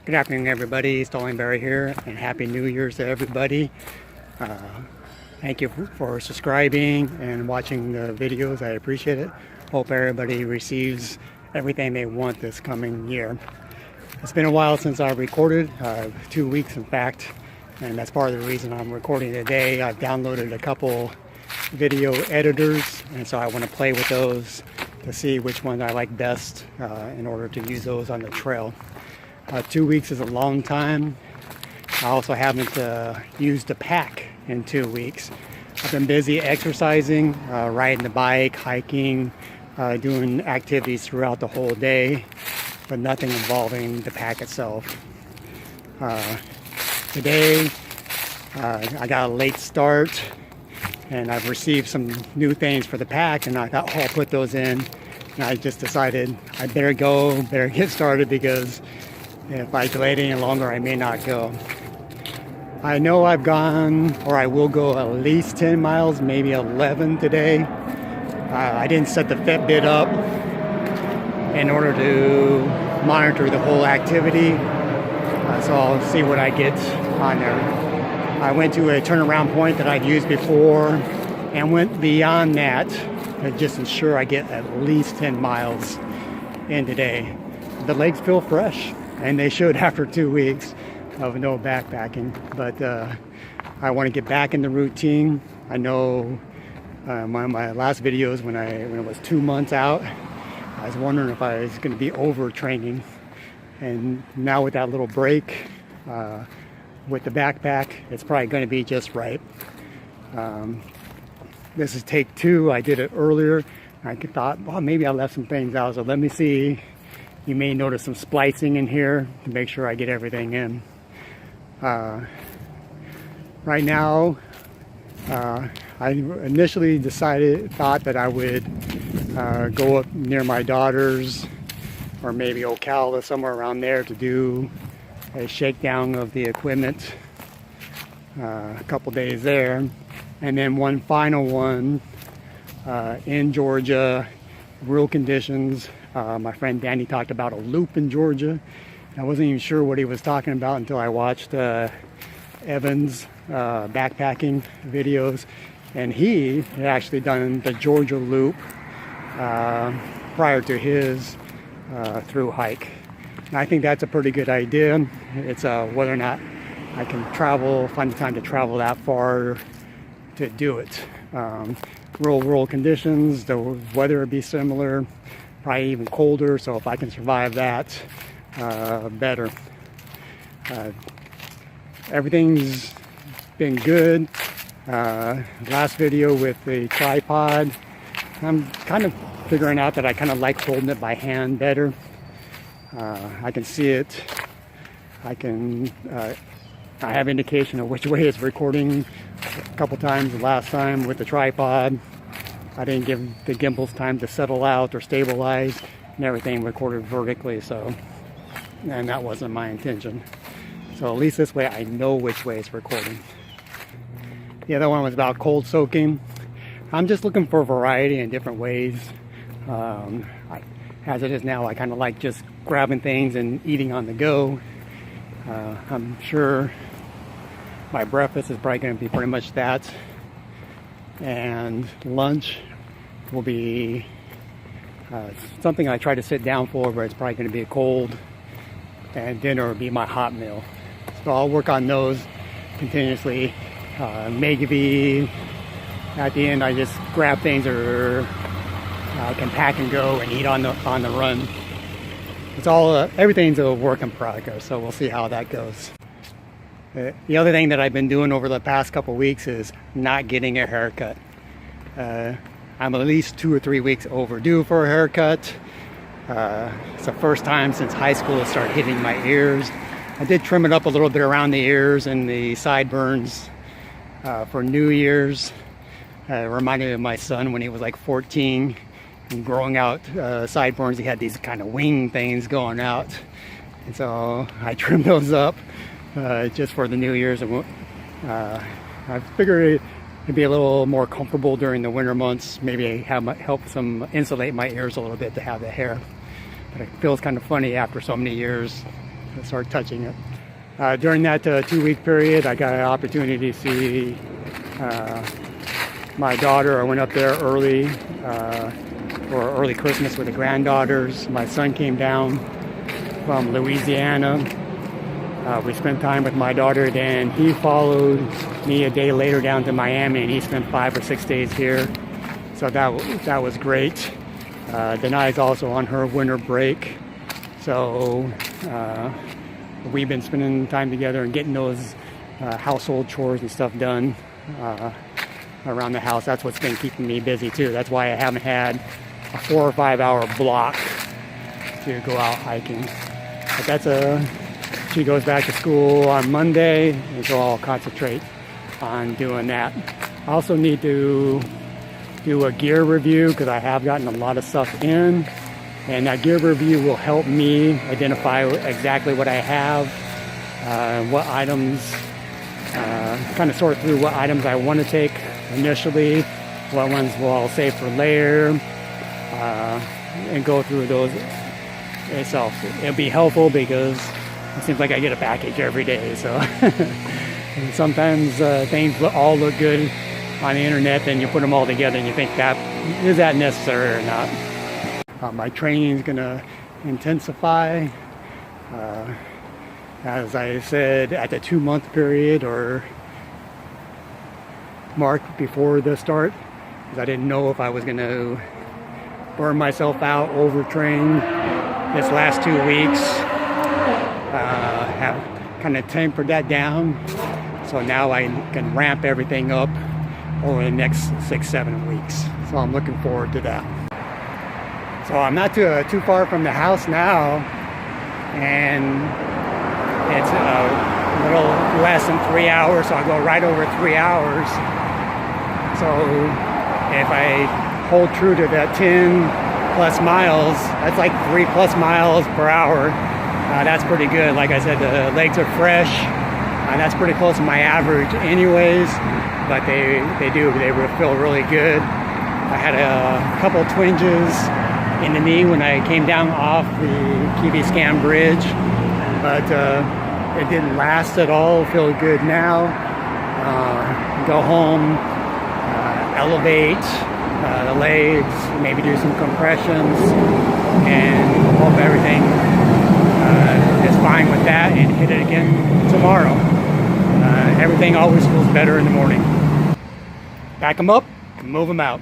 Good afternoon, everybody. Stolenberry here, and Happy New Year's to everybody. Thank you for subscribing and watching the videos. I appreciate it. Hope everybody receives everything they want this coming year. It's been a while since I recorded, 2 weeks in fact, and that's part of the reason I'm recording today. I've downloaded a couple video editors, and so I want to play with those to see which one I like best in order to use those on the trail. 2 weeks is a long time. I also haven't used a pack in 2 weeks. I've been busy exercising, riding the bike, hiking, doing activities throughout the whole day, but nothing involving the pack itself. Today, I got a late start, and I've received some new things for the pack, and I thought, oh, I'll put those in. And I just decided I better get started, because if I delay it any longer, I may not go. I know I've gone, or I will go at least 10 miles, maybe 11 today. I didn't set the Fitbit up in order to monitor the whole activity, so I'll see what I get on there. I went to a turnaround point that I'd used before and went beyond that to just ensure I get at least 10 miles in today. The legs feel fresh, and they should after 2 weeks of no backpacking, but I want to get back in the routine. I know my last videos when it was 2 months out, I was wondering if I was going to be overtraining, and now with that little break with the backpack, it's probably going to be just right. This is take 2. I did it earlier. I thought, well, maybe I left some things out, so let me see. You may notice some splicing in here to make sure I get everything in. Right now, I initially thought that I would go up near my daughter's, or maybe Ocala, somewhere around there, to do a shakedown of the equipment. A couple days there, and then one final one in Georgia, real conditions. My friend Danny talked about a loop in Georgia. I wasn't even sure what he was talking about until I watched Evan's backpacking videos, and he had actually done the Georgia loop prior to his thru-hike. And I think that's a pretty good idea. It's whether or not I can find the time to travel that far to do it. Real world conditions, the weather would be similar, probably even colder, so if I can survive that, better. Everything's been good. Last video with the tripod, I'm kind of figuring out that I kind of like holding it by hand better. I can see it. I have indication of which way it's recording. A couple times the last time with the tripod, I didn't give the gimbals time to settle out or stabilize, and everything recorded vertically, and that wasn't my intention. So at least this way I know which way it's recording. The other one was about cold soaking. I'm just looking for variety in different ways. As it is now, I kind of like just grabbing things and eating on the go. I'm sure my breakfast is probably going to be pretty much that, and lunch will be something I try to sit down for, but it's probably going to be cold, and dinner will be my hot meal. So I'll work on those continuously. Maybe at the end I just grab things, or I can pack and go and eat on the run. It's all everything's a work in progress, so we'll see how that goes. The other thing that I've been doing over the past couple weeks is not getting a haircut. I'm at least 2 or 3 weeks overdue for a haircut. It's the first time since high school to start hitting my ears. I did trim it up a little bit around the ears and the sideburns for New Year's. It reminded me of my son when he was like 14 and growing out sideburns. He had these kind of wing things going out, and so I trimmed those up just for the New Year's. I figured it'd be a little more comfortable during the winter months. Maybe help insulate my ears a little bit to have the hair. But it feels kind of funny after so many years start touching it. During that 2-week period, I got an opportunity to see my daughter. I went up there early for early Christmas with the granddaughters. My son came down from Louisiana. We spent time with my daughter. Then he followed me a day later down to Miami, and he spent 5 or 6 days here. So that was great. Denai's also on her winter break. So we've been spending time together and getting those household chores and stuff done around the house. That's what's been keeping me busy too. That's why I haven't had a 4 or 5 hour block to go out hiking. But she goes back to school on Monday, and so I'll concentrate on doing that. I also need to do a gear review because I have gotten a lot of stuff in, and that gear review will help me identify exactly what I have, what items, kind of sort through what items I want to take initially, what ones will I'll save for later, and go through those itself. It'll be helpful because it seems like I get a package every day, so and sometimes things all look good on the internet, then you put them all together and you think, is that necessary or not? My training is going to intensify. As I said, at the 2-month period or mark before the start, because I didn't know if I was going to burn myself out, overtrain this last 2 weeks. Have kind of tempered that down, so now I can ramp everything up over the next 6-7 weeks. So I'm looking forward to that. So I'm not too far from the house now, and it's a little less than 3 hours, so I go right over 3 hours. So if I hold true to that 10 plus miles, that's like 3 plus miles per hour. That's pretty good. Like I said, the legs are fresh. That's pretty close to my average anyways, but they feel really good. I had a couple twinges in the knee when I came down off the Kiwi Scan Bridge, but it didn't last at all. Feel good now. Go home, elevate the legs, maybe do some compressions, and hope everything is fine with that, and hit it again tomorrow. Everything always feels better in the morning. Pack them up, move them out.